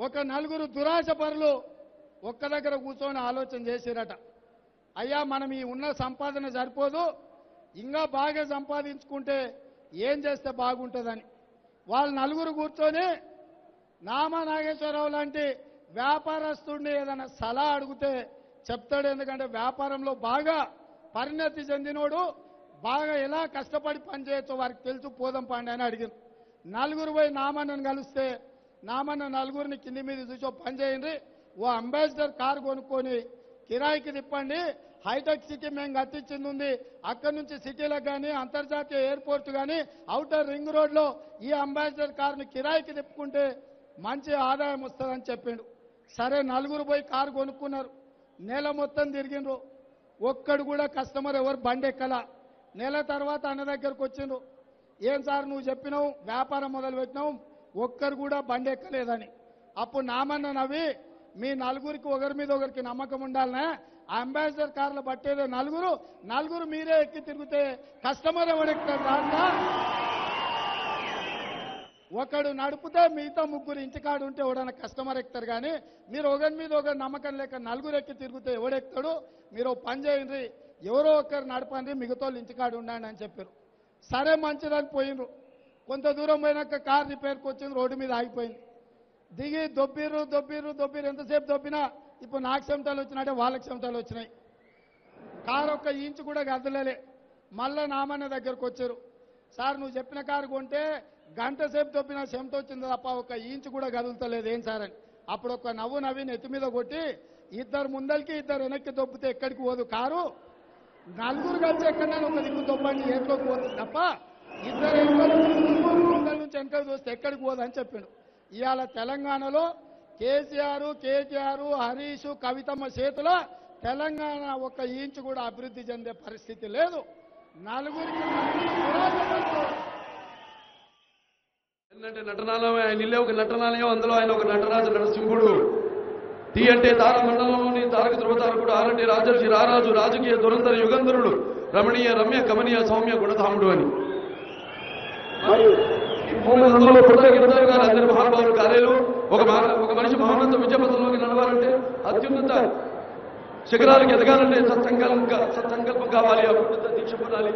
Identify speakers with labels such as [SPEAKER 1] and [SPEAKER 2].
[SPEAKER 1] ఒక నలుగురు దురాశ పరులు ఒక్క దగ్గర కూర్చొని ఆలోచన చేసిరట. అయ్యా మనం ఈ ఉన్న సంపాదన సరిపోదు, ఇంకా బాగా సంపాదించుకుంటే ఏం చేస్తే బాగుంటుందని వాళ్ళు నలుగురు కూర్చొని నామా నాగేశ్వరరావు లాంటి వ్యాపారస్తుడిని ఏదైనా సలహా అడిగితే చెప్తాడు. ఎందుకంటే వ్యాపారంలో బాగా పరిణతి చెందినోడు, బాగా ఎలా కష్టపడి పనిచేయచ్చో వారికి తెలుసు, పోదాం పండి అని అడిగింది. నలుగురు పోయి నామన్నను కలిస్తే నామన్న నలుగురిని కింది మీద చూసి పని చేయండి, ఓ అంబాసిడర్ కారు కొనుక్కొని కిరాయికి తిప్పండి, హైటెక్ సిటీ మేము కట్టించింది ఉంది, అక్కడి నుంచి సిటీలకు కానీ అంతర్జాతీయ ఎయిర్పోర్ట్ కానీ ఔటర్ రింగ్ రోడ్లో ఈ అంబాసిడర్ కారుని కిరాయికి తిప్పుకుంటే మంచి ఆదాయం వస్తుందని చెప్పిండు. సరే నలుగురు పోయి కారు కొనుక్కున్నారు. నెల మొత్తం తిరిగిండ్రు, ఒక్కడు కూడా కస్టమర్ ఎవరు బండి ఎక్కలా. నెల తర్వాత అన్న దగ్గరకు వచ్చిండ్రు, ఏం సార్ నువ్వు చెప్పినావు వ్యాపారం మొదలు పెట్టినావు, ఒక్కరు కూడా బండి ఎక్కలేదని. అప్పుడు నామన్న నవ్వి, మీ నలుగురికి ఒకరి మీద ఒకరికి నమ్మకం ఉండాలనే, అంబాసిడర్ కార్లు పట్టేదే నలుగురు మీరే ఎక్కి తిరిగితే కస్టమర్ ఎవడెక్తాడు దాంట్లో, ఒకడు నడిపితే మిగతా ముగ్గురు ఇంటికాడు ఉంటే ఎవడన్నా కస్టమర్ ఎక్కుతారు. కానీ మీరు ఒకరి మీద ఒకరు నమ్మకం లేక నలుగురు ఎక్కి తిరిగితే ఎవడెక్తాడు, మీరు పని చేయండి, ఎవరో ఒకరు నడపండి, మిగతా వాళ్ళు ఇంటికాడు ఉండండి అని చెప్పారు. సరే మంచిదని పోయినరు. కొంత దూరం పోయినాక కార్ రిపేర్కి వచ్చింది, రోడ్డు మీద ఆగిపోయింది. దిగి దొబ్బిర్రు ఎంతసేపు దొబ్బినా ఇప్పుడు నాకు చెమటలు వచ్చినట్టే వాళ్ళకి చెమటలు వచ్చినాయి. కారు ఒక్క ఇంచు కూడా కదలలే. మళ్ళా నామన్న దగ్గరకు వచ్చారు, సార్ నువ్వు చెప్పిన కారు కొంటే గంట సేపు దొబ్బినా చెమట వచ్చింది తప్ప ఒక ఇంచు కూడా కదులుతలేదు, ఏం సార్ అని. అప్పుడు ఒక నవ్వి నెత్తి మీద కొట్టి, ఇద్దరు ముందరికి ఇద్దరు వెనక్కి దొబ్బితే ఎక్కడికి పోదు కారు, నలుగురు కలిసి ఎక్కడైనా ఒక దిక్కు దొబ్బండి ఏట్లోకి పోతుంది తప్ప ఇద్దరు ముందల నుంచి వెనకకి చూస్తే ఎక్కడికి పోదు అని చెప్పిండు. ఇవాళ తెలంగాణలో కేసీఆర్, హరీష్, కవితమ్మ చేతిలో తెలంగాణ ఒక ఇంచు కూడా అభివృద్ధి చెందే పరిస్థితి లేదు. నలుగురికి
[SPEAKER 2] ఏంటంటే నటనాలయం, ఆయన ఇల్లే ఒక నటనాలయం, అందులో ఆయన ఒక నటరాజు నరసింహుడు. టీ అంటే తార మండలంలోని తారక ధృవతారకుడు, ఆరంటే రాజర్షి రారాజు, రాజకీయ దురంధర యుగంధరుడు, రమణీయ రమ్య కమనీయ సౌమ్య గుణధాముడు అని. అందులో కృతజ్ఞతలు గారు అందరి మహానుభావులు కార్యాలు. ఒక మనిషి మహోన్నత విద్యాపథంలోకి నడవాలంటే, అత్యున్నత శిఖరాలకు ఎదగాలంటే సత్సంకల్పం కావాలి, అత్యున్నత దీక్ష పొందాలి.